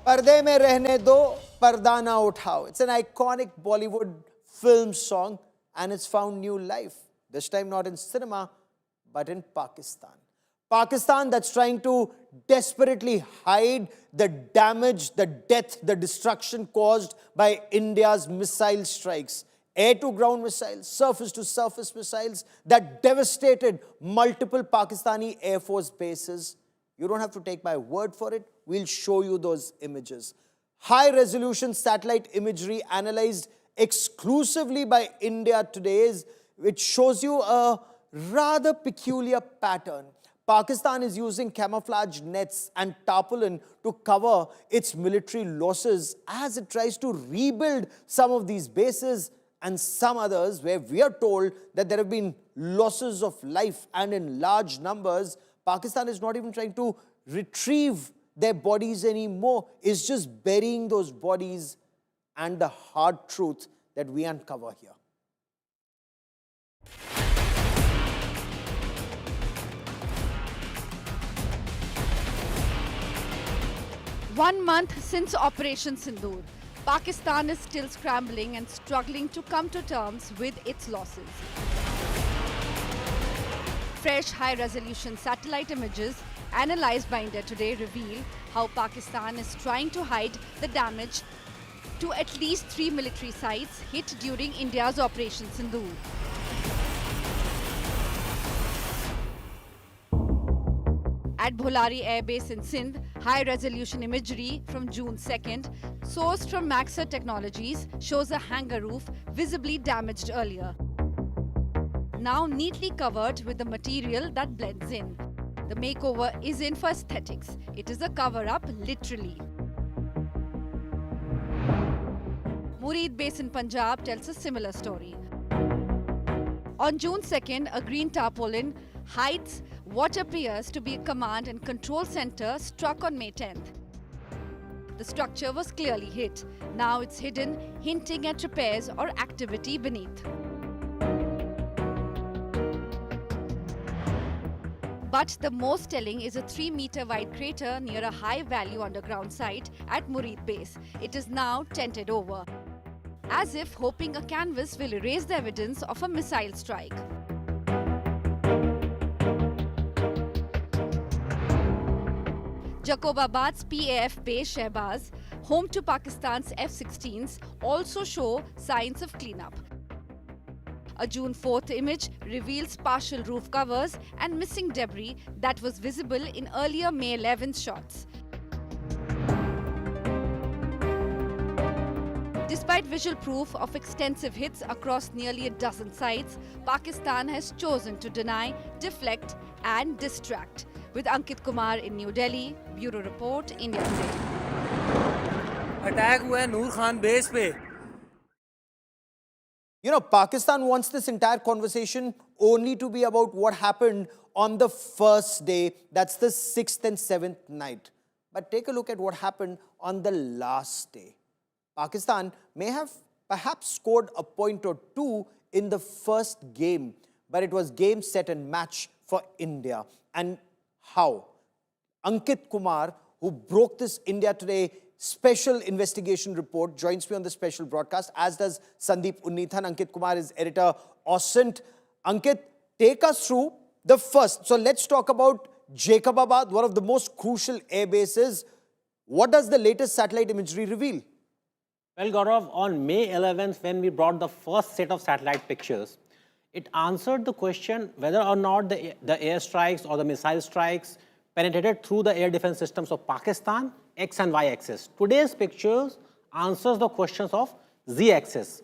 Parde mein rehne do, parda na uthao. It's an iconic Bollywood film song and it's found new life. This time not in cinema, but in Pakistan. Pakistan that's trying to desperately hide the damage, the death, the destruction caused by India's missile strikes. Air-to-ground missiles, surface-to-surface missiles that devastated multiple Pakistani Air Force bases. You don't have to take my word for it. We'll show you those images. High-resolution satellite imagery analyzed exclusively by India Today, which shows you a rather peculiar pattern. Pakistan is using camouflage nets and tarpaulin to cover its military losses as it tries to rebuild some of these bases and some others where we are told that there have been losses of life and in large numbers. Pakistan is not even trying to retrieve their bodies anymore. It's just burying those bodies and the hard truth that we uncover here. One month since Operation Sindoor, Pakistan is still scrambling and struggling to come to terms with its losses. Fresh high-resolution satellite images analyzed by India Today reveal how Pakistan is trying to hide the damage to at least 3 military sites hit during India's Operation Sindoor. At Bhulari Air Base in Sindh, high-resolution imagery from June 2nd, sourced from Maxar Technologies, shows a hangar roof visibly damaged earlier, now neatly covered with the material that blends in. The makeover isn't for aesthetics. It is a cover-up, literally. Murid Base in Punjab tells a similar story. On June 2nd, a green tarpaulin hides what appears to be a command and control center struck on May 10th. The structure was clearly hit. Now it's hidden, hinting at repairs or activity beneath. But the most telling is a 3-meter wide crater near a high-value underground site at Murid Base. It is now tented over, as if hoping a canvas will erase the evidence of a missile strike. Jacobabad's PAF base Shehbaz, home to Pakistan's F-16s, also show signs of cleanup. A June 4th image reveals partial roof covers and missing debris that was visible in earlier May 11th shots. Despite visual proof of extensive hits across nearly a dozen sites, Pakistan has chosen to deny, deflect and distract. With Ankit Kumar in New Delhi, Bureau Report, India Today. Attack हुआ है नूर Khan base पे. You know, Pakistan wants this entire conversation only to be about what happened on the first day, that's the 6th and 7th night. But take a look at what happened on the last day. Pakistan may have perhaps scored a point or two in the first game, but it was game, set and match for India. And how? Ankit Kumar, who broke this India Today special investigation report, joins me on the special broadcast, as does Sandeep Unnithan. Ankit Kumar is editor, OSCENT. Ankit, take us through the first. So let's talk about Jacobabad, one of the most crucial air bases. What does the latest satellite imagery reveal? Well, Gaurav, on May 11th, when we brought the first set of satellite pictures, it answered the question whether or not the airstrikes or the missile strikes penetrated through the air defense systems of Pakistan, X and Y axis. Today's pictures answers the questions of Z axis.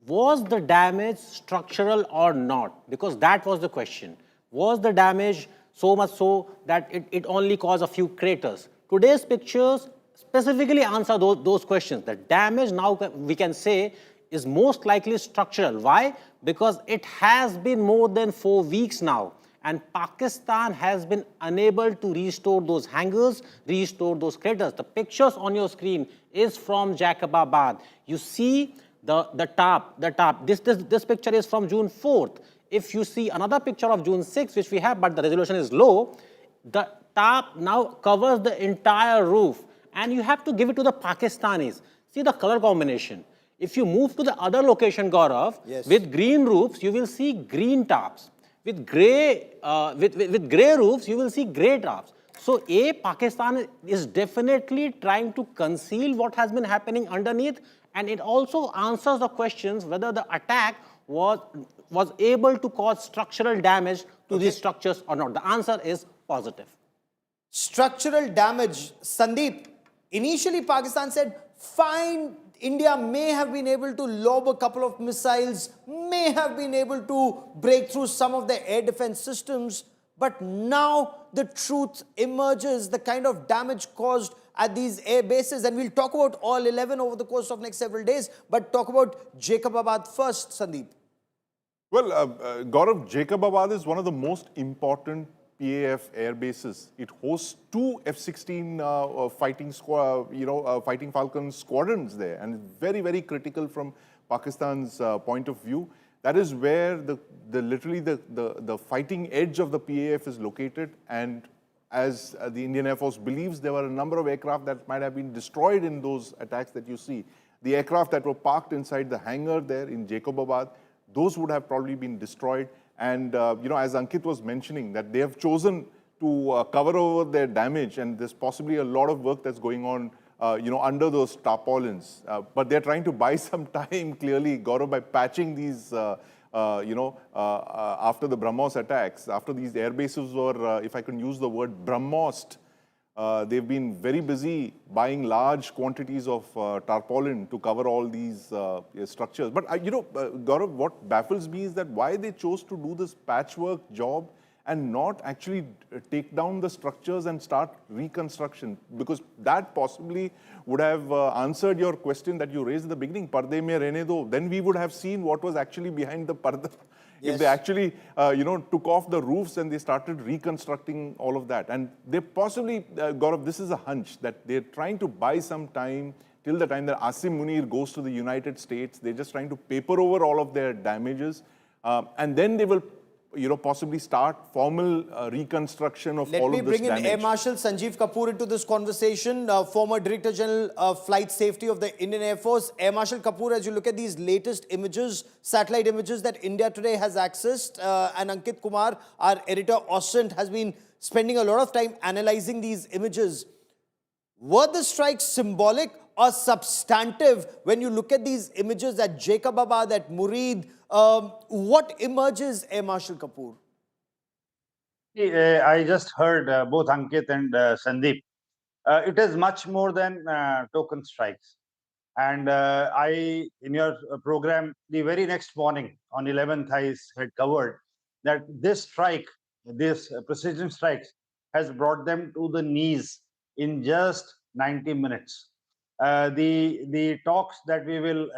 Was the damage structural or not? Because that was the question. Was the damage so much so that it only caused a few craters? Today's pictures specifically answer those questions. The damage now we can say is most likely structural. Why? Because it has been more than 4 weeks now and Pakistan has been unable to restore those hangars, restore those craters. The pictures on your screen is from Jacobabad. You see the top. This picture is from June 4th. If you see another picture of June 6th, which we have, but the resolution is low, the top now covers the entire roof. and you have to give it to the Pakistanis. See the color combination. If you move to the other location, Gaurav, Yes. with green roofs, you will see green tops. With grey, with grey roofs, you will see grey tops. So, Pakistan is definitely trying to conceal what has been happening underneath, and it also answers the questions whether the attack was able to cause structural damage to these structures or not. The answer is positive. Structural damage. Sandeep, initially Pakistan said, fine, India may have been able to lob a couple of missiles, may have been able to break through some of the air defense systems, but now the truth emerges, the kind of damage caused at these air bases, and we'll talk about all 11 over the course of next several days, but talk about Jacobabad first, Sandeep. Well, Gaurav, Jacobabad is one of the most important PAF air bases. It hosts two F-16 fighting Falcon squadrons there, and it's very, very critical from Pakistan's point of view. That is where literally the fighting edge of the PAF is located, and as the Indian Air Force believes, there were a number of aircraft that might have been destroyed in those attacks that you see. The aircraft that were parked inside the hangar there in Jacobabad, those would have probably been destroyed. And, as Ankit was mentioning, that they have chosen to cover over their damage, and there's possibly a lot of work that's going on, under those tarpaulins. But they're trying to buy some time, clearly, Gaurav, by patching these, after the BrahMos attacks, after these air bases were, if I can use the word, BrahMosed. They've been very busy buying large quantities of tarpaulin to cover all these structures. But, Gaurav, what baffles me is that why they chose to do this patchwork job and not actually take down the structures and start reconstruction, because that possibly would have answered your question that you raised at the beginning, Parde mein rehne do. Then we would have seen what was actually behind the parda. If they actually, took off the roofs and they started reconstructing all of that. And they possibly, Gaurav, this is a hunch, that they're trying to buy some time till the time that Asim Munir goes to the United States. They're just trying to paper over all of their damages. And then they will, possibly start formal reconstruction of all of this damage. Let me bring in Air Marshal Sanjeev Kapoor into this conversation, former Director General of Flight Safety of the Indian Air Force. Air Marshal Kapoor, as you look at these latest images, satellite images that India Today has accessed, and Ankit Kumar, our editor, Osint, has been spending a lot of time analyzing these images. Were the strikes symbolic or substantive when you look at these images at Jacobabad, at Murid? What emerges, Air Marshal Kapoor? I just heard both Ankit and Sandeep. It is much more than token strikes. And in your program, the very next morning on 11th, I had covered that this strike, this precision strikes, has brought them to the knees in just 90 minutes. The talks that we will,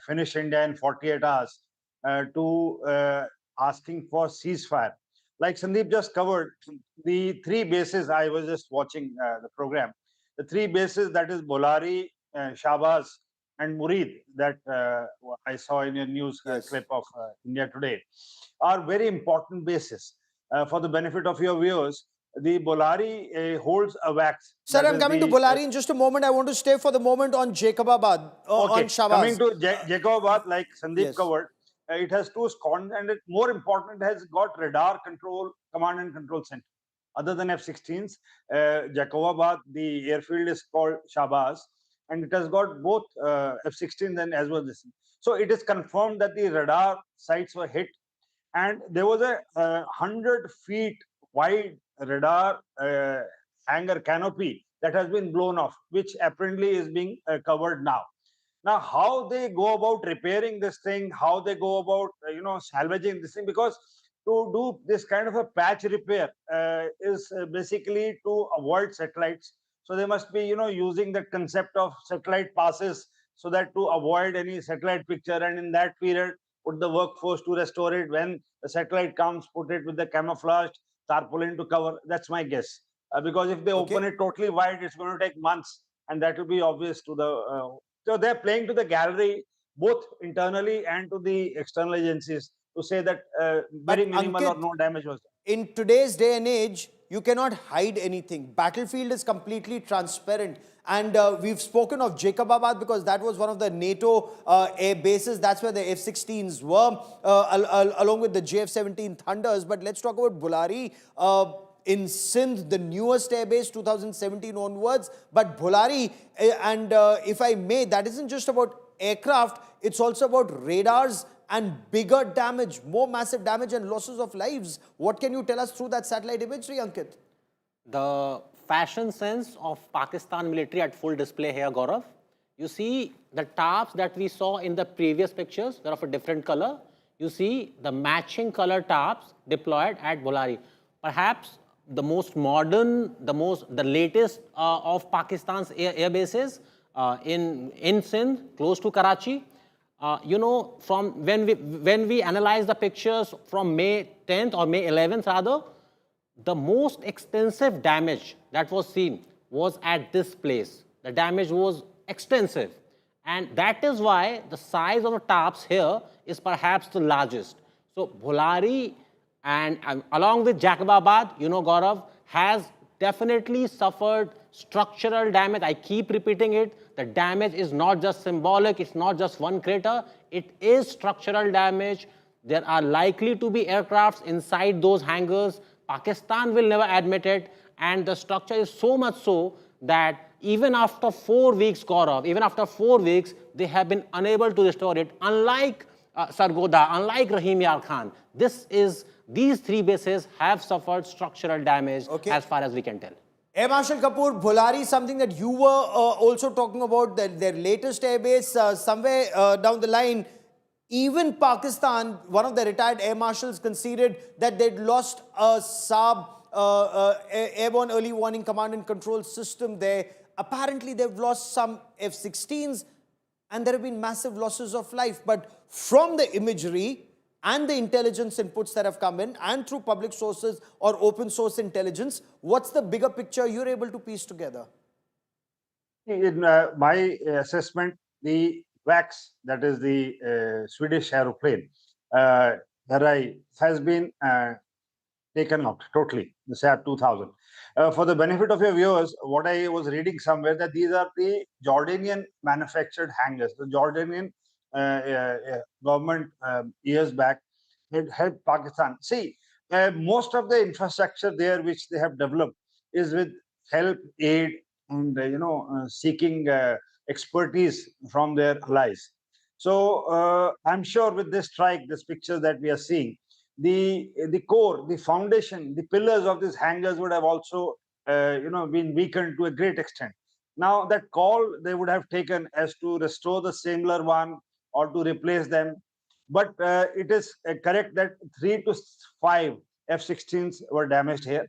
finish India in 48 hours to asking for ceasefire. Like Sandeep just covered, the three bases, I was just watching the program, the three bases, that is Bhulari, Shahbaz, and Murid, that I saw in your news clip of India Today, are very important bases. For the benefit of your viewers, the Bhulari holds a wax. Sir, I'm coming to Bhulari in just a moment. I want to stay for the moment on Jacobabad, on Shahbaz. Coming to Jacobabad, like Sandeep covered, it has two squadrons, and more important, it has got radar control, command and control center. Other than F-16s, Jacobabad, the airfield is called Shahbaz, and it has got both F-16s and as well this. So it is confirmed that the radar sites were hit, and there was a 100 feet wide radar hangar canopy that has been blown off, which apparently is being covered now. Now, how they go about repairing this thing, how they go about, salvaging this thing, because to do this kind of a patch repair is basically to avoid satellites. So they must be, using the concept of satellite passes so that to avoid any satellite picture, and in that period, put the workforce to restore it. When the satellite comes, put it with the camouflaged tarpaulin to cover. That's my guess. Because if they open it totally wide, it's going to take months, and that will be obvious to the... So they're playing to the gallery, both internally and to the external agencies, to say that very minimal Ankit, or no damage was done. In today's day and age, you cannot hide anything. Battlefield is completely transparent. And we've spoken of Jacobabad because that was one of the NATO air bases. That's where the F-16s were, along with the JF-17 Thunders. But let's talk about Bhulari. In Sindh, the newest airbase, 2017 onwards. But Bhulari, and if I may, that isn't just about aircraft, it's also about radars and bigger damage, more massive damage and losses of lives. What can you tell us through that satellite imagery, Ankit? The fashion sense of Pakistan military at full display here, Gaurav. You see the tarps that we saw in the previous pictures, they're of a different color. You see the matching color tarps deployed at Bhulari. Perhaps the most modern, the latest of Pakistan's air bases in Sindh, close to Karachi. You know, from when we analyze the pictures from May 10th or May 11th rather, the most extensive damage that was seen was at this place. The damage was extensive. And that is why the size of the tarps here is perhaps the largest. So Bhulari and along with Jacobabad, you know, Gaurav, has definitely suffered structural damage. I keep repeating it. The damage is not just symbolic. It's not just one crater. It is structural damage. There are likely to be aircrafts inside those hangars. Pakistan will never admit it, and the structure is so much so that even after 4 weeks, Gaurav, even after 4 weeks, they have been unable to restore it. Unlike Sargodha, unlike Rahim Yar Khan, these three bases have suffered structural damage as far as we can tell. Air Marshal Kapoor, Bhulari, something that you were also talking about, their latest airbase, somewhere down the line. Even Pakistan, one of the retired air marshals conceded that they'd lost a Saab airborne early warning command and control system there. Apparently, they've lost some F-16s and there have been massive losses of life. But from the imagery and the intelligence inputs that have come in and through public sources or open source intelligence, what's the bigger picture you're able to piece together? In my assessment, the VAX, that is the Swedish aeroplane, has been taken out totally, the SAP 2000. For the benefit of your viewers, what I was reading somewhere, that these are the Jordanian manufactured hangars. The Jordanian government years back had helped Pakistan. See, most of the infrastructure there which they have developed is with help, aid, and seeking expertise from their allies. So I'm sure with this strike, this picture that we are seeing, the core, the foundation, the pillars of these hangars would have also been weakened to a great extent. Now that call they would have taken as to restore the similar one or to replace them, but it is correct that 3 to 5 F-16s were damaged here,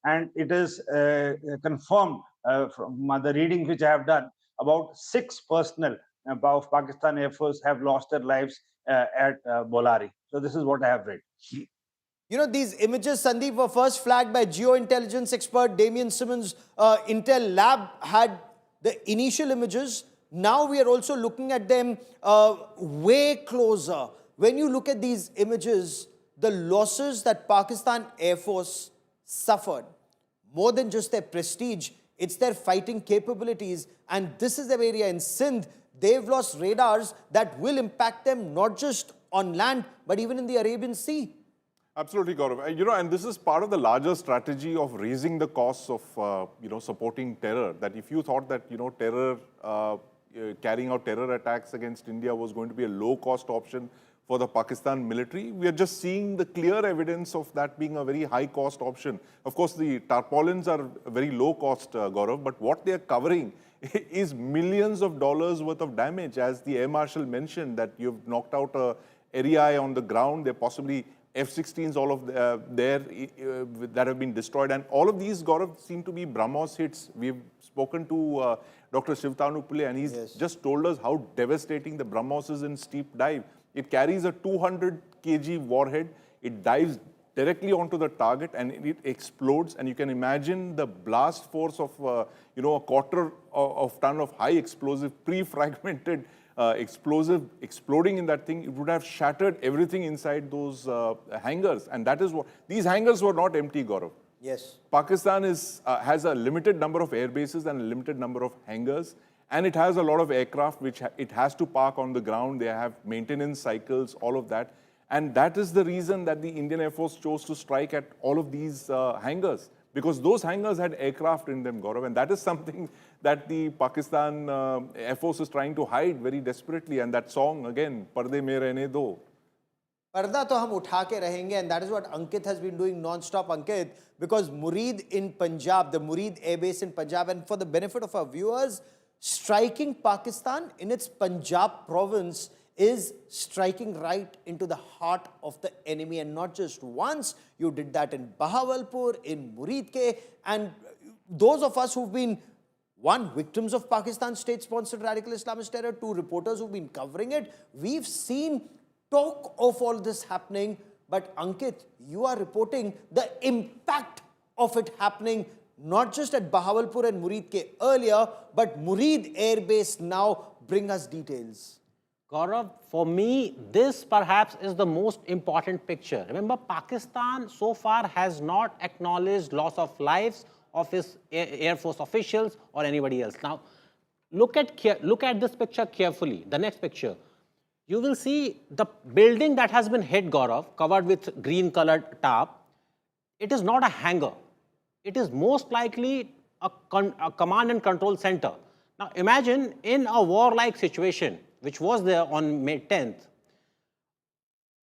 and it is confirmed from the reading which I have done, about 6 personnel of Pakistan Air Force have lost their lives at Bhulari. So this is what I have read. You know, these images, Sandeep, were first flagged by geointelligence expert Damien Simmons. Intel Lab had the initial images. Now we are also looking at them way closer. When you look at these images, the losses that Pakistan Air Force suffered, more than just their prestige, it's their fighting capabilities. And this is the area in Sindh, they've lost radars that will impact them not just on land, but even in the Arabian Sea. Absolutely, Gaurav. And this is part of the larger strategy of raising the costs of, supporting terror. That if you thought that, terror, carrying out terror attacks against India was going to be a low-cost option for the Pakistan military, we are just seeing the clear evidence of that being a very high-cost option. Of course, the tarpaulins are very low-cost, Gaurav, but what they are covering is millions of dollars worth of damage. As the Air Marshal mentioned, that you've knocked out a area on the ground, there possibly F-16s, all of there that have been destroyed. And all of these, Gaurav, seem to be BrahMos hits. We've spoken to Dr. Shivtanu Pillai, and he's just told us how devastating the BrahMos is in steep dive. It carries a 200 kg warhead. It dives directly onto the target and it explodes. And you can imagine the blast force of, a quarter of ton of high explosive, pre-fragmented explosive exploding in that thing. It would have shattered everything inside those hangars. And that is what, these hangars were not empty, Gaurav. Yes. Pakistan has a limited number of air bases and a limited number of hangars, and it has a lot of aircraft which it has to park on the ground. They have maintenance cycles, all of that. And that is the reason that the Indian Air Force chose to strike at all of these hangars, because those hangars had aircraft in them, Gaurav, and that is something that the Pakistan Air Force is trying to hide very desperately. And that song, again, Parde Mein Rehne Do. पर्दा तो हम उठा के रहेंगे, and that is what Ankit has been doing non-stop, Ankit, because Murid in Punjab, the Murid Air Base in Punjab, and for the benefit of our viewers, striking Pakistan in its Punjab province is striking right into the heart of the enemy, and not just once. You did that in Bahawalpur, in Murid, and those of us who've been one, victims of Pakistan's state-sponsored radical Islamist terror, two, reporters who've been covering it, we've seen talk of all this happening, but Ankit, you are reporting the impact of it happening, not just at Bahawalpur and Murid earlier, but Murid Air Base now. Bring us details. Gaurav, for me, this perhaps is the most important picture. Remember, Pakistan so far has not acknowledged loss of lives of its Air Force officials or anybody else. Now, look at this picture carefully, the next picture. You will see the building that has been hit, Gaurav, covered with green colored tarp. It is not a hangar. It is most likely a command and control center. Now imagine in a warlike situation, which was there on May 10th,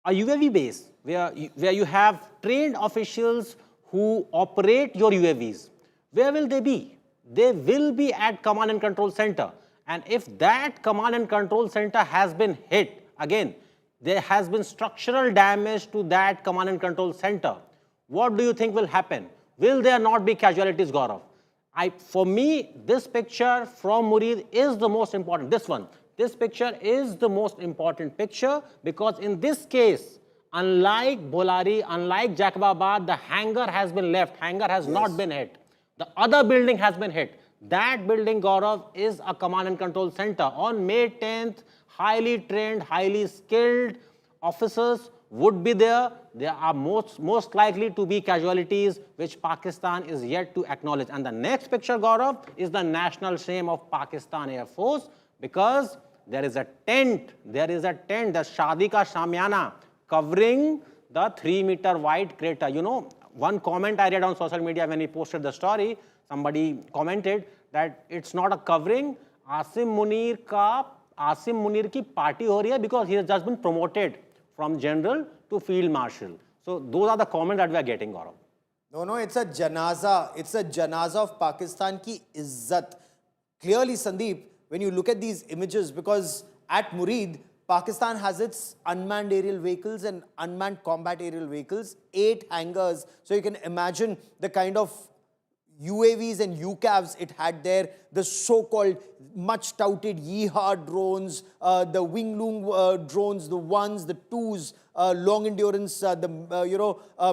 a UAV base where you have trained officials who operate your UAVs. Where will they be? They will be at command and control center. And if that command and control center has been hit, again, there has been structural damage to that command and control center. What do you think will happen? Will there not be casualties, Gaurav? For me, this picture from Murid is the most important. This picture is the most important picture, because in this case, unlike Bhulari, unlike Jacobabad, the hangar has been left. Hangar has not been hit. The other building has been hit. That building, Gaurav, is a command and control center. On May 10th, highly trained, highly skilled officers would be there. There are most likely to be casualties, which Pakistan is yet to acknowledge. And the next picture, Gaurav, is the national shame of Pakistan Air Force, because there is a tent, the Shadi Ka Shamiana, covering the 3-meter wide crater. You know, one comment I read on social media when he posted the story, somebody commented that it's not a covering. Asim Munir ki party ho rahi hai because he has just been promoted from general to field marshal. So those are the comments that we are getting, Gaurav. No, it's a janaza. It's a janaza of Pakistan ki izzat. Clearly, Sandeep, when you look at these images, because at Murid, Pakistan has its unmanned aerial vehicles and unmanned combat aerial vehicles, 8 hangars. So you can imagine the kind of UAVs and UCAVs it had there, the so-called much touted Yeehaw drones, the Wing-Loong drones, the 1s, the 2s, long endurance,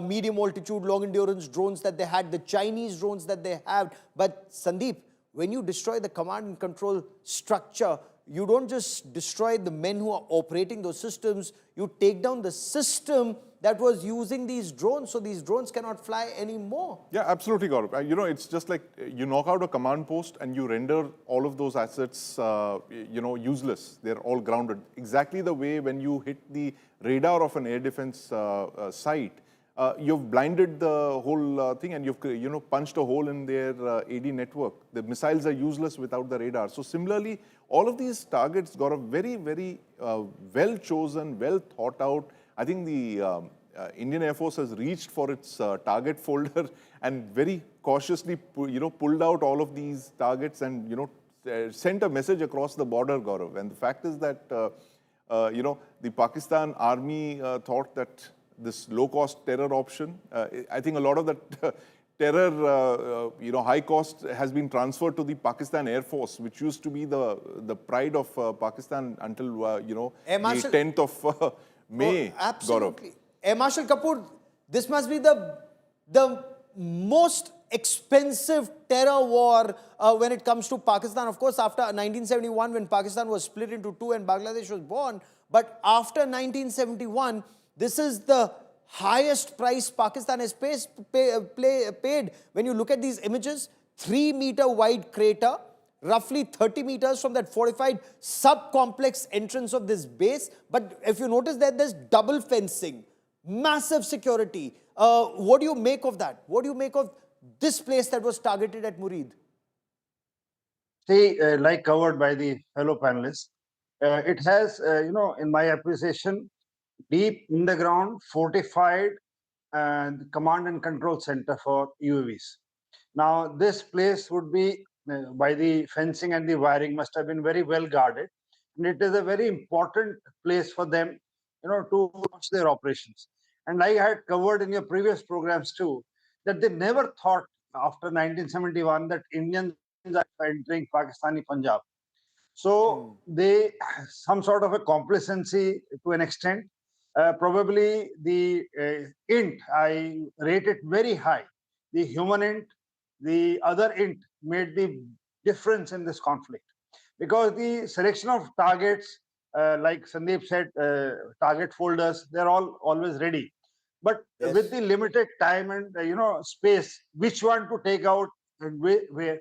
medium altitude long endurance drones that they had, the Chinese drones that they have. But Sandeep, when you destroy the command and control structure, you don't just destroy the men who are operating those systems, you take down the system that was using these drones, so these drones cannot fly anymore. Yeah, absolutely, Gaurav. You know, it's just like you knock out a command post and you render all of those assets, useless. They're all grounded. Exactly the way when you hit the radar of an air defense site, you've blinded the whole thing, and you've, punched a hole in their AD network. The missiles are useless without the radar. So similarly, all of these targets got a very, very well chosen, well thought out. I think the Indian Air Force has reached for its target folder and very cautiously, pulled out all of these targets and, sent a message across the border, Gaurav. And the fact is that, the Pakistan army thought that this low-cost terror option, I think a lot of that terror, high cost has been transferred to the Pakistan Air Force, which used to be the pride of Pakistan until, the 10th of May, oh, absolutely. Gaurav. Air Marshal Kapoor, this must be the most expensive terror war when it comes to Pakistan. Of course, after 1971, when Pakistan was split into two and Bangladesh was born. But after 1971, this is the highest price Pakistan has paid. When you look at these images, 3-meter wide crater, roughly 30 meters from that fortified sub-complex entrance of this base. But if you notice that there's double fencing, massive security. What do you make of that? What do you make of this place that was targeted at Murid? See, like covered by the fellow panelists, it has, in my appreciation, deep in the ground, fortified command and control center for UAVs. Now, this place would be, by the fencing and the wiring, must have been very well guarded. And it is a very important place for them, to launch their operations. And like I had covered in your previous programs too, that they never thought after 1971 that Indians are entering Pakistani Punjab. So they, some sort of a complacency to an extent. Probably the int, I rate it very high. The human int, the other int made the difference in this conflict. Because the selection of targets, like Sandeep said, target folders, they're all always ready. But with the limited time and space, which one to take out and where,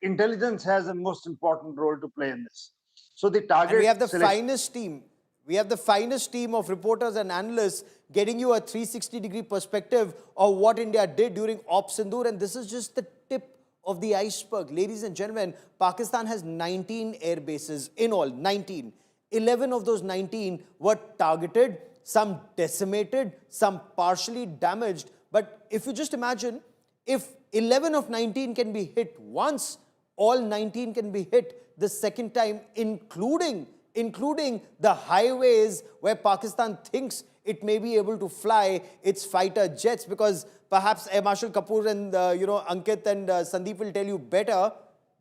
intelligence has a most important role to play in this. So the target And we have the selection, finest team. We have the finest team of reporters and analysts getting you a 360-degree perspective of what India did during Op Sindoor. And this is just the tip of the iceberg. Ladies and gentlemen, Pakistan has 19 air bases in all, 19. 11 of those 19 were targeted, some decimated, some partially damaged. But if you just imagine, if 11 of 19 can be hit once, all 19 can be hit the second time, including the highways where Pakistan thinks it may be able to fly its fighter jets, because perhaps Air Marshal Kapoor and Ankit and Sandeep will tell you better.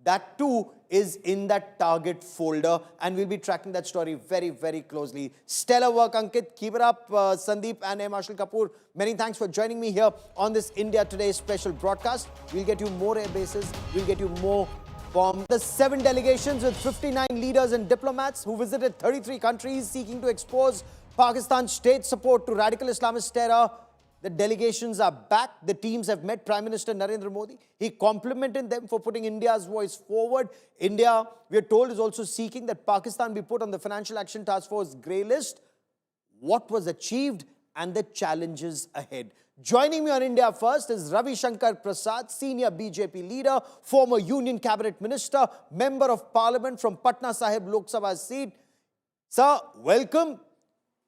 That too is in that target folder, and we'll be tracking that story very, very closely. Stellar work, Ankit. Keep it up, Sandeep and Air Marshal Kapoor. Many thanks for joining me here on this India Today special broadcast. We'll get you more air bases. We'll get you more bombs. The 7 delegations with 59 leaders and diplomats who visited 33 countries seeking to expose Pakistan's state support to radical Islamist terror. The delegations are back. The teams have met Prime Minister Narendra Modi. He complimented them for putting India's voice forward. India, we are told, is also seeking that Pakistan be put on the Financial Action Task Force grey list. What was achieved and the challenges ahead. Joining me on India First is Ravi Shankar Prasad, senior BJP leader, former Union Cabinet Minister, Member of Parliament from Patna Sahib Lok Sabha seat. Sir, welcome.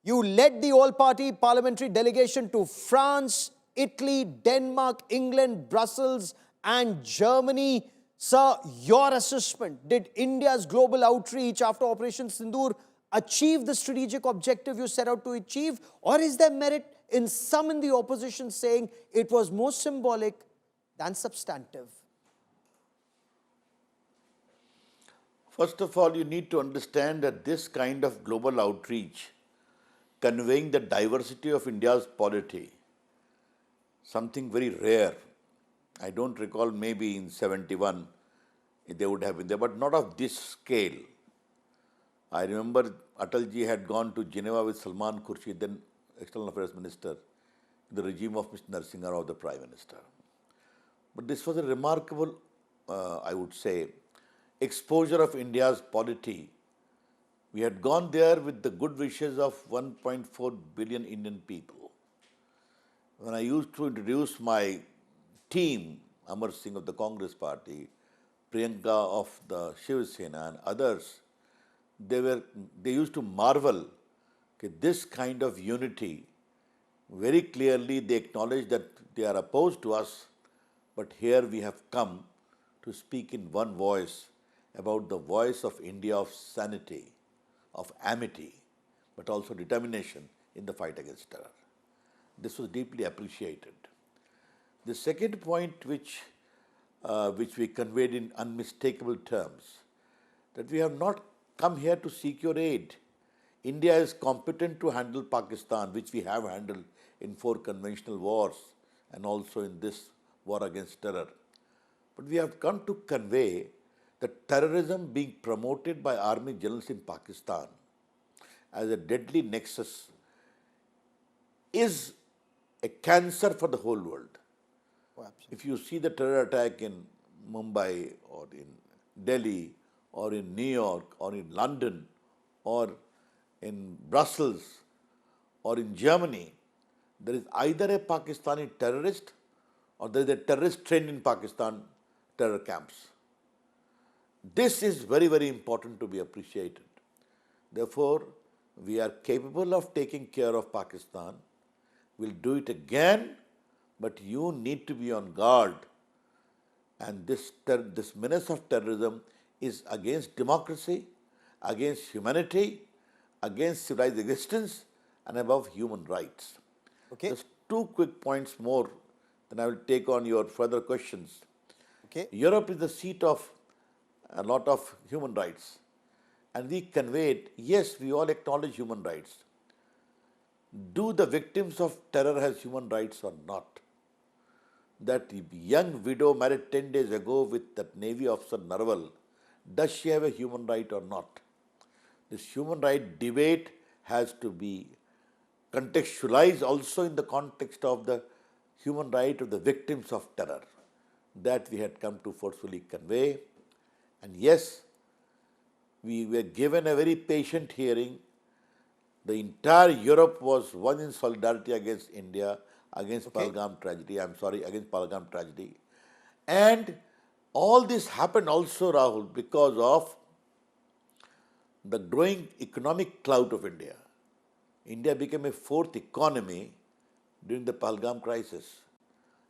You led the all-party parliamentary delegation to France, Italy, Denmark, England, Brussels, and Germany. Sir, your assessment, did India's global outreach after Operation Sindoor achieve the strategic objective you set out to achieve? Or is there merit in some in the opposition saying it was more symbolic than substantive? First of all, you need to understand that this kind of global outreach, conveying the diversity of India's polity, something very rare. I don't recall, maybe in 71 they would have been there, but not of this scale. I remember Atalji had gone to Geneva with Salman Khurshid, then External Affairs Minister, in the regime of Mr. Narasimha Rao, the Prime Minister. But this was a remarkable, I would say, exposure of India's polity. We had gone there with the good wishes of 1.4 billion Indian people. When I used to introduce my team, Amar Singh of the Congress Party, Priyanka of the Shiv Sena and others, they used to marvel that this kind of unity, very clearly they acknowledge that they are opposed to us, but here we have come to speak in one voice about the voice of India of sanity, of amity, but also determination in the fight against terror. This was deeply appreciated. The second point which we conveyed in unmistakable terms, that we have not come here to seek your aid. India is competent to handle Pakistan, which we have handled in 4 conventional wars and also in this war against terror. But we have come to convey that terrorism being promoted by army generals in Pakistan as a deadly nexus is a cancer for the whole world. Oh, absolutely. If you see the terror attack in Mumbai or in Delhi or in New York or in London or in Brussels or in Germany, there is either a Pakistani terrorist or there is a terrorist trained in Pakistan terror camps. This is very, very important to be appreciated. Therefore, we are capable of taking care of Pakistan. We'll do it again, but you need to be on guard. And this menace of terrorism is against democracy, against humanity, against civilized existence, and above human rights. Okay. Just two quick points more, then I will take on your further questions. Okay. Europe is the seat of a lot of human rights. And we conveyed, yes, we all acknowledge human rights. Do the victims of terror have human rights or not? That young widow married 10 days ago with that Navy officer Narwal, does she have a human right or not? This human right debate has to be contextualized also in the context of the human right of the victims of terror. That we had come to forcefully convey. And yes, we were given a very patient hearing. The entire Europe was one in solidarity against India, against Pahalgam tragedy. Against Pahalgam tragedy. And all this happened also, Rahul, because of the growing economic clout of India. India became a fourth economy during the Pahalgam crisis.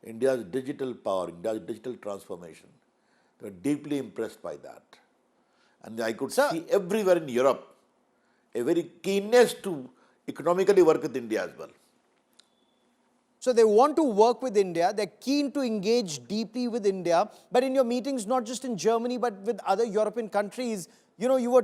India's digital power, India's digital transformation. They were deeply impressed by that. And I could see everywhere in Europe a very keenness to economically work with India as well. So they want to work with India. They're keen to engage deeply with India. But in your meetings, not just in Germany, but with other European countries, you know, you were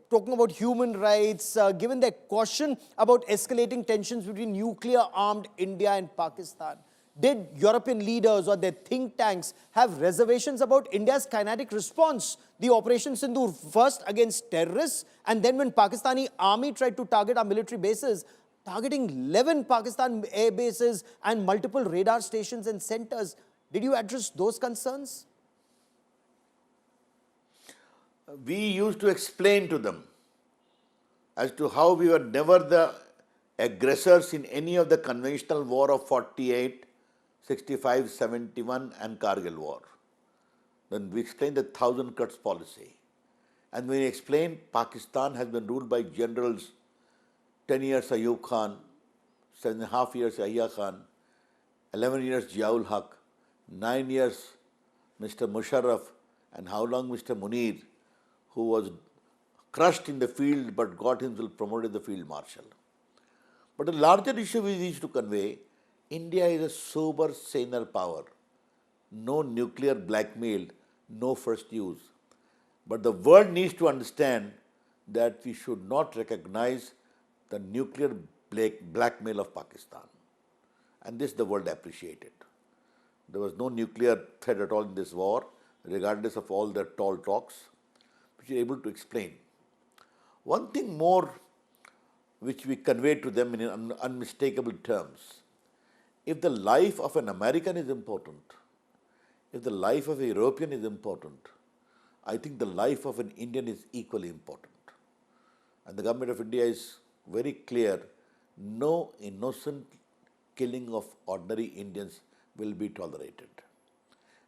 talking about human rights, given their caution about escalating tensions between nuclear-armed India and Pakistan. Did European leaders or their think tanks have reservations about India's kinetic response? The Operation Sindoor, first against terrorists, and then when Pakistani army tried to target our military bases, targeting 11 Pakistan air bases and multiple radar stations and centers. Did you address those concerns? We used to explain to them as to how we were never the aggressors in any of the conventional war of 48, 65, 71 and Kargil war. Then we explained the 1,000 cuts policy. And we explained Pakistan has been ruled by generals 10 years Ayub Khan, 7.5 years Yahya Khan, 11 years Ziaul Haq, 9 years Mr. Musharraf, and how long Mr. Munir, who was crushed in the field but got himself promoted the field marshal. But a larger issue we need to convey, India is a sober, saner power. No nuclear blackmail, no first use. But the world needs to understand that we should not recognize the nuclear blackmail of Pakistan. And this the world appreciated. There was no nuclear threat at all in this war, regardless of all their tall talks, which we are able to explain. One thing more which we conveyed to them in unmistakable terms. If the life of an American is important, if the life of a European is important, I think the life of an Indian is equally important. And the government of India is very clear, no innocent killing of ordinary Indians will be tolerated.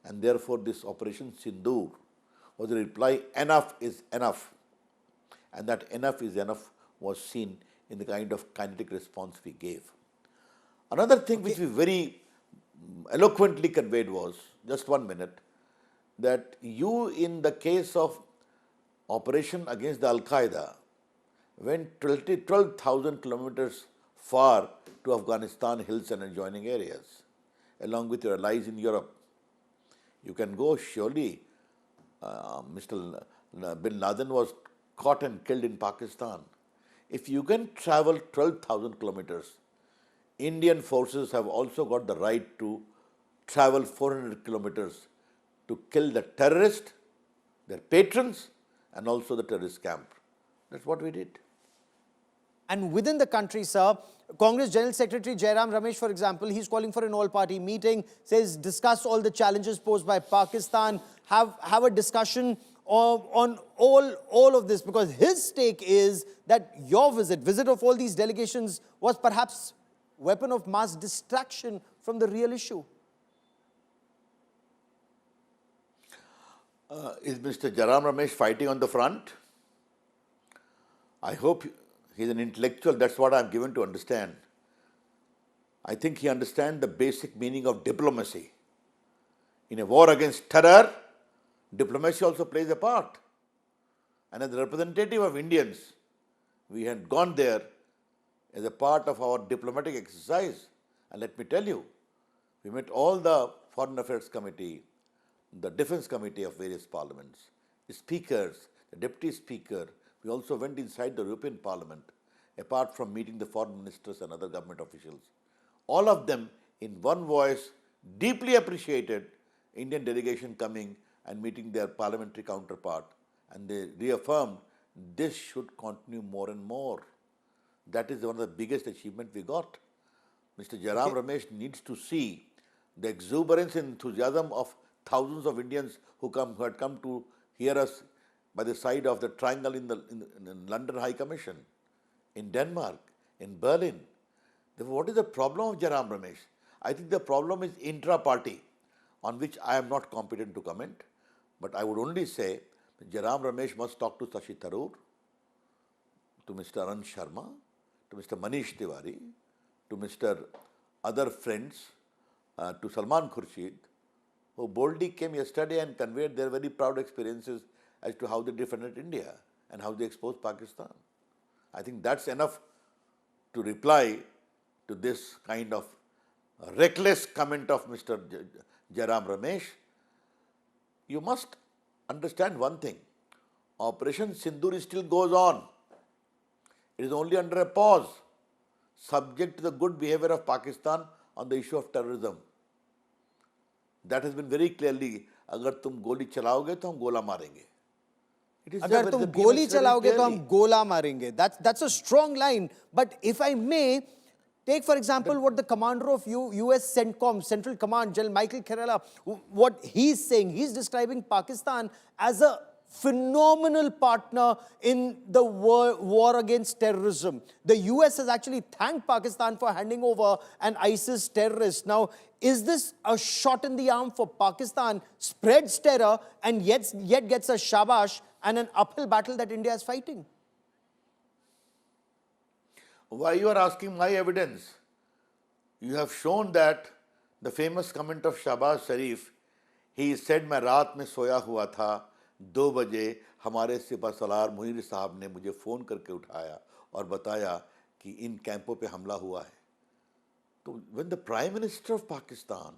And therefore this Operation Sindoor was a reply, enough is enough. And that enough is enough was seen in the kind of kinetic response we gave. Another thing which we very eloquently conveyed was, just 1 minute, that you in the case of operation against the Al-Qaeda went 12,000 kilometers far to Afghanistan hills and adjoining areas, along with your allies in Europe. You can go, surely. Mr. Bin Laden was caught and killed in Pakistan. If you can travel 12,000 kilometers, Indian forces have also got the right to travel 400 kilometers to kill the terrorist, their patrons, and also the terrorist camp. That's what we did. And within the country, sir, Congress General Secretary Jairam Ramesh, for example, he's calling for an all-party meeting, says discuss all the challenges posed by Pakistan, have a discussion on all of this, because his take is that your visit of all these delegations was perhaps weapon of mass distraction from the real issue. Is Mr. Jairam Ramesh fighting on the front? I hope he's an intellectual. That's what I'm given to understand. I think he understands the basic meaning of diplomacy. In a war against terror, diplomacy also plays a part. And as a representative of Indians, we had gone there as a part of our diplomatic exercise. And let me tell you, we met all the Foreign Affairs Committee, the Defense Committee of various parliaments, the speakers, the deputy speaker. We also went inside the European Parliament, apart from meeting the foreign ministers and other government officials. All of them, in one voice, deeply appreciated Indian delegation coming and meeting their parliamentary counterpart. And they reaffirmed this should continue more and more. That is one of the biggest achievements we got. Mr. Jairam Ramesh needs to see the exuberance and enthusiasm of thousands of Indians who had come to hear us by the side of the triangle in the London High Commission, in Denmark, in Berlin. Therefore, what is the problem of Jairam Ramesh? I think the problem is intra-party, on which I am not competent to comment. But I would only say that Jairam Ramesh must talk to Shashi Tharoor, to Mr. Anand Sharma, to Mr. Manish Tiwari, to Mr. other friends, to Salman Khurshid, who boldly came yesterday and conveyed their very proud experiences as to how they defended India and how they exposed Pakistan. I think that's enough to reply to this kind of reckless comment of Mr. Jairam Ramesh. You must understand one thing. Operation Sindoor still goes on. It is only under a pause, subject to the good behavior of Pakistan on the issue of terrorism. That has been very clearly, अगर तुम गोली चलाओगे तो हम गोला मारेंगे. अगर तुम गोली चलाओगे तो हम गोला मारेंगे. That's a strong line. But if I may, take for example what the commander of US CENTCOM, Central Command, General Michael Kerala, what he's saying. He's describing Pakistan as a phenomenal partner in the war against terrorism. The US has actually thanked Pakistan for handing over an ISIS terrorist. Now, is this a shot in the arm for Pakistan, spreads terror and yet gets a shabash and an uphill battle that India is fighting? Why you are asking my evidence? You have shown that the famous comment of Shahbaz Sharif, he said, मैं रात में सोया हुआ था, 2 बजे हमारे सिपह सलार मुनीर साहब ने मुझे फ़ोन करके उठाया और बताया कि इन कैंपों पे हमला हुआ है. तो when the Prime Minister of Pakistan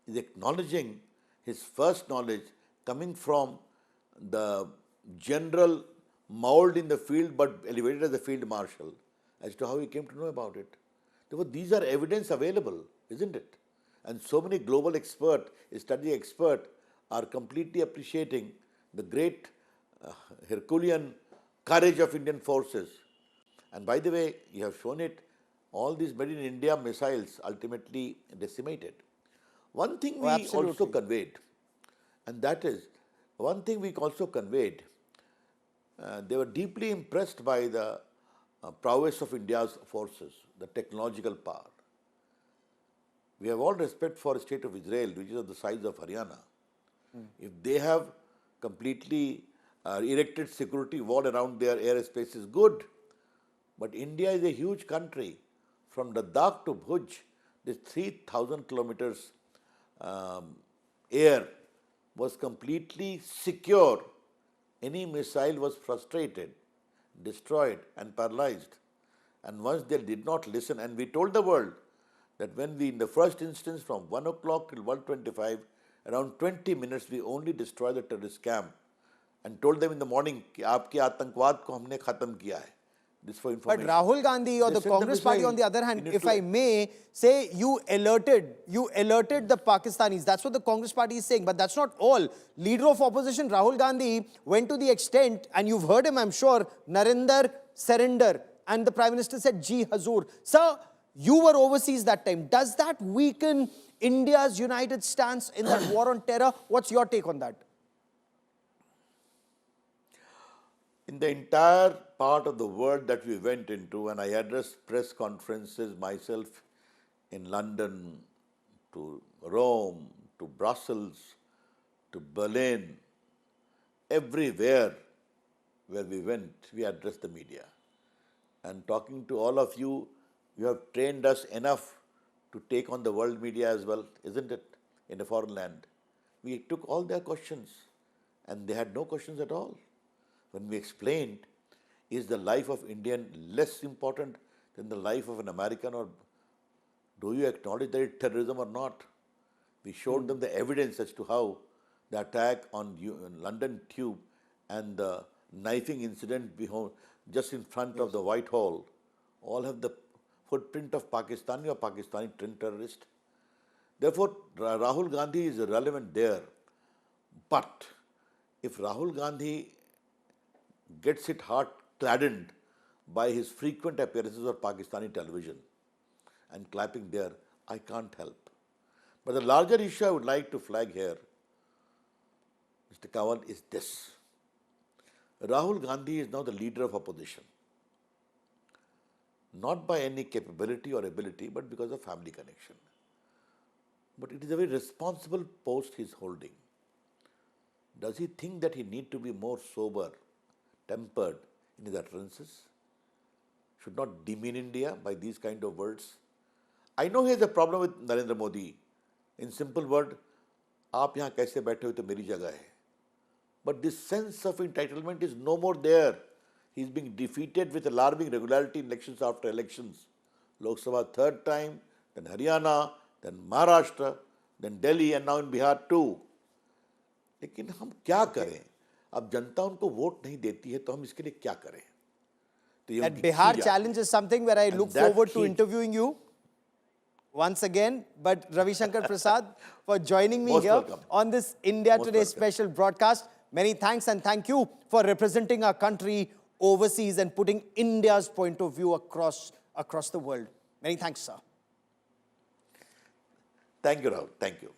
is acknowledging his first knowledge coming from the general mauled in the field but elevated as a field marshal, as to how he came to know about it. Therefore, these are evidence available, isn't it? And so many global experts, study experts, are completely appreciating the great Herculean courage of Indian forces. And by the way, you have shown it, all these made in India missiles ultimately decimated. One thing we also conveyed, and that is, one thing we also conveyed, they were deeply impressed by the prowess of India's forces, the technological power. We have all respect for the state of Israel, which is of the size of Haryana. If they have completely erected security wall around their airspace is good. But India is a huge country. From Ladakh to Bhuj, this 3,000 kilometers air was completely secure. Any missile was frustrated, destroyed and paralyzed. And once they did not listen, and we told the world that when we, in the first instance, from 1 o'clock till 1:25, around 20 minutes, we only destroyed the terrorist camp and told them in the morning कि आपके आतंकवाद को हमने खत्म किया है. This for information. But Rahul Gandhi or the Congress party, on the other hand, if I may say, you alerted the Pakistanis. That's what the Congress party is saying. But that's not all. Leader of opposition Rahul Gandhi went to the extent, and you've heard him, I'm sure, Narendra, surrender. and the Prime Minister said, Ji Hazur. Sir, you were overseas that time. Does that weaken India's united stance in that war on terror? What's your take on that? In the entire part of the world that we went into, and I addressed press conferences myself in London, to Rome, to Brussels, to Berlin, everywhere where we went, we addressed the media. And talking to all of you, you have trained us enough to take on the world media as well, isn't it? In a foreign land. We took all their questions and they had no questions at all. When we explained, is the life of Indian less important than the life of an American, or do you acknowledge that it's terrorism or not? We showed them the evidence as to how the attack on London Tube and the knifing incident just in front of the Whitehall all have the footprint of Pakistani or Pakistani terrorist. Therefore, Rahul Gandhi is irrelevant there. But if Rahul Gandhi gets it heart gladdened by his frequent appearances on Pakistani television and clapping there, I can't help. But the larger issue I would like to flag here, Mr. Kanwal, is this. Rahul Gandhi is now the leader of opposition. Not by any capability or ability, but because of family connection. But it is a very responsible post he is holding. Does he think that he need to be more sober, tempered in his utterances? Should not demean India by these kind of words. I know he has a problem with Narendra Modi. In simple word, आप यहाँ कैसे बैठे हुए तो मेरी जगह है. But this sense of entitlement is no more there. He is being defeated with alarming regularity in elections after elections. Lok Sabha third time, then Haryana, then Maharashtra, then Delhi, and now in Bihar too. लेकिन हम क्या करें? अब जनता उनको vote नहीं देती है तो हम इसके लिए क्या करें? That Bihar challenge is something where I look forward to interviewing you once again. But Ravi Shankar Prasad, for joining me here on this India Today special broadcast. Many thanks, and thank you for representing our country overseas and putting India's point of view across the world. Many thanks, sir. Thank you, Rahul. Thank you.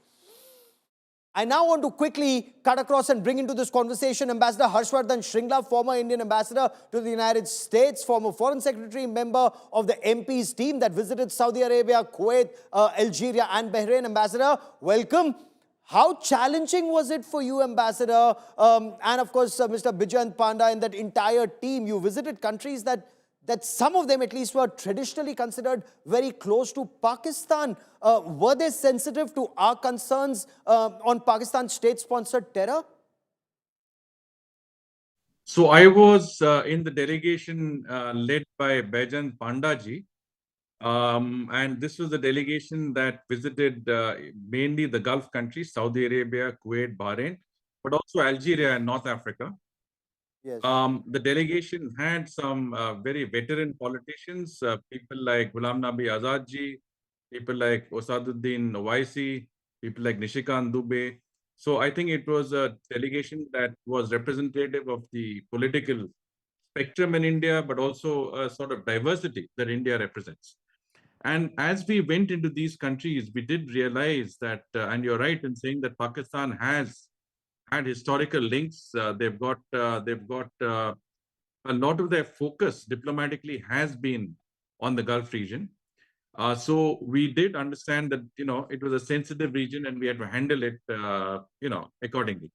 I now want to quickly cut across and bring into this conversation Ambassador Harshvardhan Shringla, former Indian ambassador to the United States, former foreign secretary, member of the MP's team that visited Saudi Arabia, Kuwait, Algeria and Bahrain. Ambassador, welcome. How challenging was it for you, Ambassador, and of course Mr. Bijayant Panda and that entire team? You visited countries that some of them at least were traditionally considered very close to Pakistan. Were they sensitive to our concerns on Pakistan's state-sponsored terror? So I was in the delegation led by Bijayant Panda ji. And this was the delegation that visited mainly the Gulf countries, Saudi Arabia, Kuwait, Bahrain, but also Algeria and North Africa. Yes. The delegation had some very veteran politicians, people like Ghulam Nabi Azad ji, people like Osaduddin Owaisi, people like Nishikant Dubey. So I think it was a delegation that was representative of the political spectrum in India, but also a sort of diversity that India represents. And as we went into these countries, we did realize that, and you're right in saying that Pakistan has had historical links. They've got a lot of their focus diplomatically has been on the Gulf region. So we did understand that, it was a sensitive region and we had to handle it, accordingly.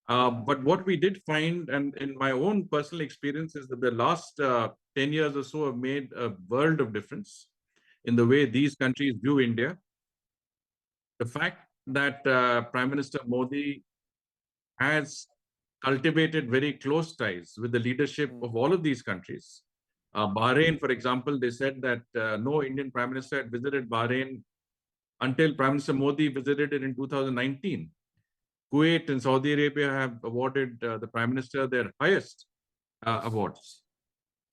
But what we did find, and in my own personal experience, is that the last 10 years or so have made a world of difference in the way these countries view India. The fact that Prime Minister Modi has cultivated very close ties with the leadership of all of these countries. Bahrain, for example, they said that no Indian Prime Minister had visited Bahrain until Prime Minister Modi visited it in 2019. Kuwait and Saudi Arabia have awarded the Prime Minister their highest awards.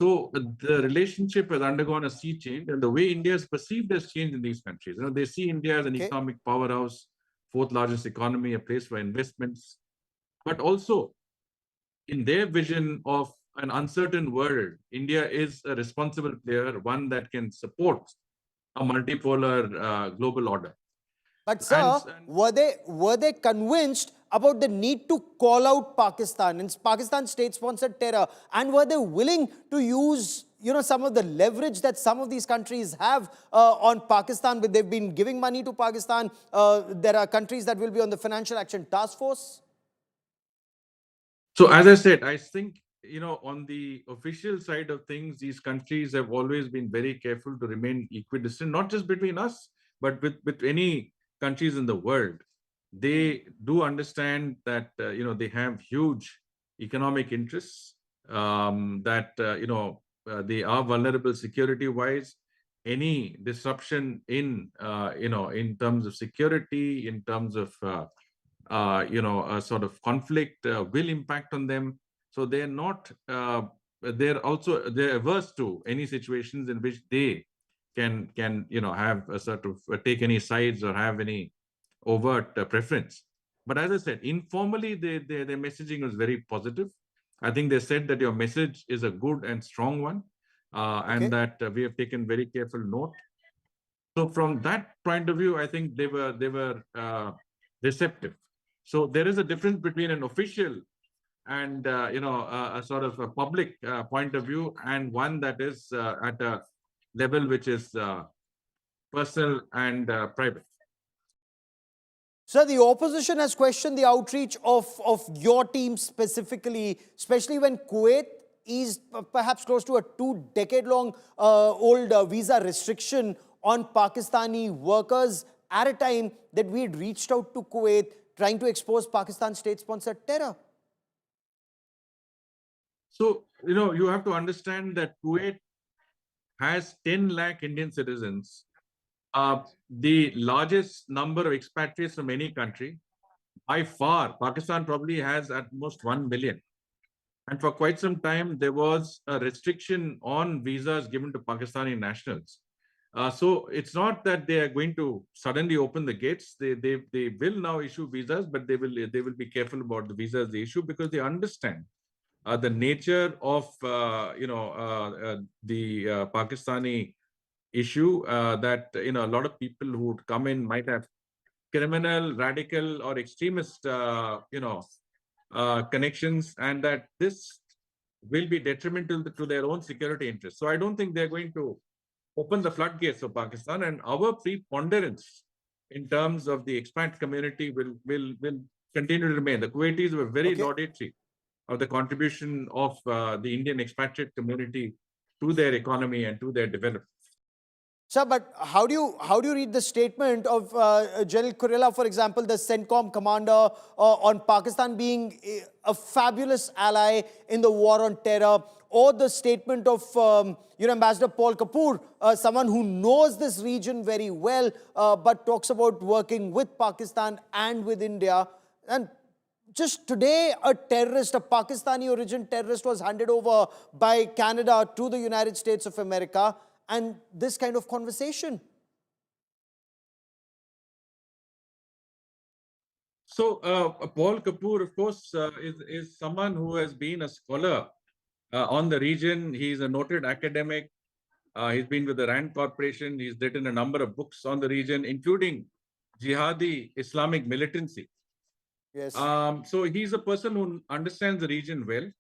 So the relationship has undergone a sea change, and the way India is perceived has changed in these countries. They see India as an economic powerhouse, fourth largest economy, a place for investments, but also in their vision of an uncertain world, India is a responsible player, one that can support a multipolar global order. But And, sir, were they convinced about the need to call out Pakistan and Pakistan state-sponsored terror, and were they willing to use some of the leverage that some of these countries have on Pakistan? But they've been giving money to Pakistan. There are countries that will be on the Financial Action Task Force. so, as I said, I think, on the official side of things, these countries have always been very careful to remain equidistant, not just between us, but with any countries in the world. They do understand that, they have huge economic interests, that, they are vulnerable security-wise. Any disruption in terms of security, in terms of a sort of conflict will impact on them. So they're not, they're averse to any situations in which they can have a sort of take any sides or have any overt preference. But as I said, informally, their messaging was very positive. I think they said that your message is a good and strong one, and that we have taken very careful note. So from that point of view, I think they were receptive. So there is a difference between an official and a sort of a public point of view, and one that is at a level which is personal and private. Sir, the opposition has questioned the outreach of your team specifically, especially when Kuwait is perhaps close to a 2-decade-long old visa restriction on Pakistani workers at a time that we had reached out to Kuwait trying to expose Pakistan state-sponsored terror. So, you have to understand that Kuwait has 10 lakh Indian citizens, the largest number of expatriates from any country. By far, Pakistan probably has at most 1 million. And for quite some time, there was a restriction on visas given to Pakistani nationals. So it's not that they are going to suddenly open the gates. They will now issue visas, but they will be careful about the visas they issue, because they understand the nature of the Pakistani issue, that a lot of people who would come in might have criminal, radical, or extremist connections, and that this will be detrimental to their own security interests. So I don't think they're going to open the floodgates of Pakistan, and our preponderance in terms of the expat community will continue to remain. The Kuwaitis were very laudatory of the contribution of the Indian expatriate community to their economy and to their development. Sir, but how do you read the statement of General Kurilla, for example, the CENTCOM commander, on Pakistan being a fabulous ally in the war on terror, or the statement of Ambassador Paul Kapoor, someone who knows this region very well, but talks about working with Pakistan and with India? And just today, a Pakistani origin terrorist was handed over by Canada to the United States of America. And this kind of conversation. So Paul Kapoor, of course, is someone who has been a scholar on the region. He's a noted academic. He's been with the RAND Corporation. He's written a number of books on the region, including jihadi Islamic militancy. Yes. So he's a person who understands the region well.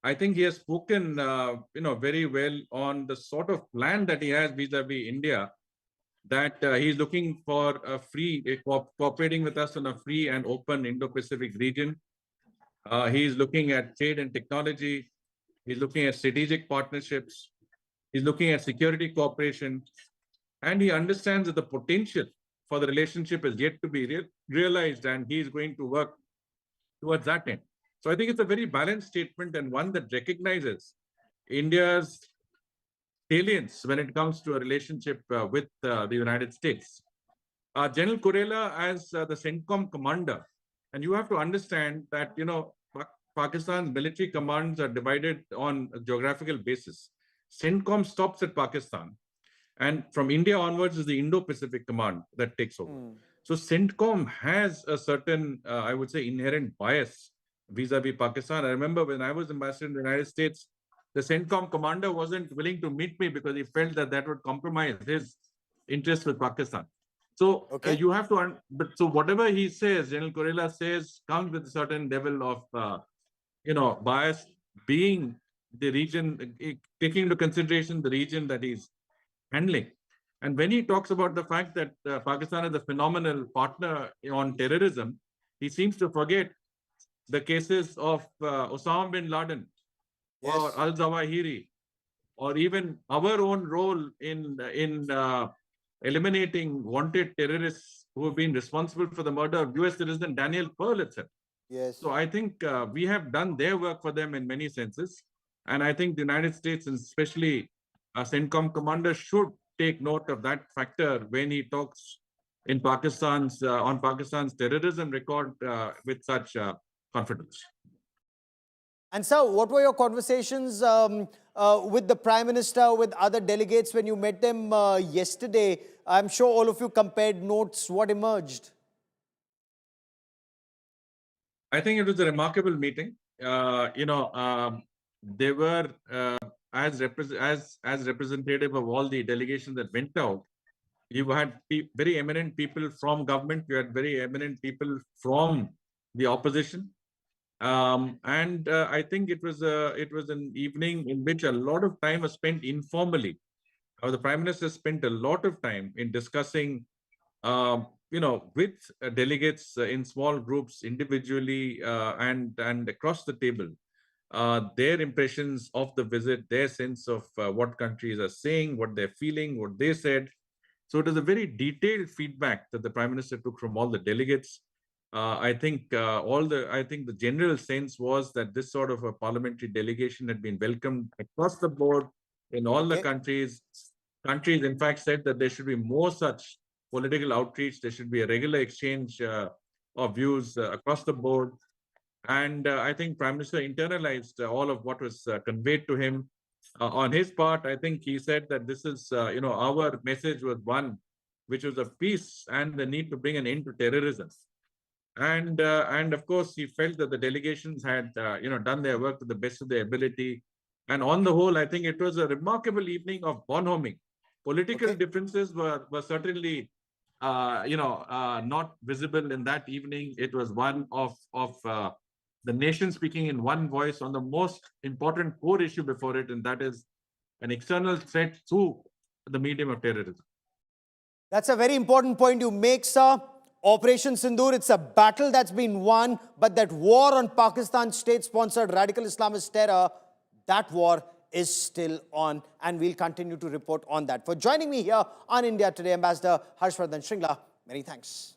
I think he has spoken, very well on the sort of plan that he has vis-a-vis India, that he's looking for a free, cooperating with us on a free and open Indo-Pacific region. He's looking at trade and technology. He's looking at strategic partnerships. He's looking at security cooperation. And he understands that the potential for the relationship is yet to be realized, and he's going to work towards that end. So I think it's a very balanced statement, and one that recognizes India's salience when it comes to a relationship with the United States. General Kurilla, as the CENTCOM commander, and you have to understand that, Pakistan's military commands are divided on a geographical basis. CENTCOM stops at Pakistan, and from India onwards is the Indo-Pacific Command that takes over. So CENTCOM has a certain, I would say, inherent bias vis-a-vis Pakistan. I remember when I was ambassador in the United States, the CENTCOM commander wasn't willing to meet me because he felt that that would compromise his interest with Pakistan. So Okay. you have to, but so whatever he says, General Kurela says, comes with a certain level of, bias, being the region, taking into consideration the region that he's handling. And when he talks about the fact that Pakistan is a phenomenal partner on terrorism, he seems to forget the cases of Osama bin Laden or Yes. al-Zawahiri, or even our own role in eliminating wanted terrorists who have been responsible for the murder of US citizen Daniel Pearl itself. Yes. So I think we have done their work for them in many senses. And I think the United States, and especially CENTCOM commander, should take note of that factor when he talks in Pakistan's on Pakistan's terrorism record with such confidence. And sir, what were your conversations with the Prime Minister, with other delegates when you met them yesterday? I'm sure all of you compared notes. What emerged? I think it was a remarkable meeting. They were as representative of all the delegations that went out. You had very eminent people from government. You had very eminent people from the opposition. And I think it was an evening in which a lot of time was spent informally. The Prime Minister spent a lot of time in discussing, with delegates in small groups, individually and across the table, their impressions of the visit, their sense of what countries are saying, what they're feeling, what they said. So it was a very detailed feedback that the Prime Minister took from all the delegates. I think the general sense was that this sort of a parliamentary delegation had been welcomed across the board in all the Okay. countries. Countries, in fact, said that there should be more such political outreach. There should be a regular exchange of views across the board. And I think Prime Minister internalized all of what was conveyed to him. On his part, I think he said that this is, our message was one, which was of peace and the need to bring an end to terrorism. And of course, he felt that the delegations had, done their work to the best of their ability. And on the whole, I think it was a remarkable evening of bonhoming. Political Okay. differences were certainly, not visible in that evening. It was one of the nation speaking in one voice on the most important core issue before it, and that is an external threat through the medium of terrorism. That's a very important point you make, sir. Operation Sindoor, it's a battle that's been won, but that war on Pakistan's state-sponsored radical Islamist terror, that war is still on, and we'll continue to report on that. For joining me here on India Today, Ambassador Harshvardhan Shringla, many thanks.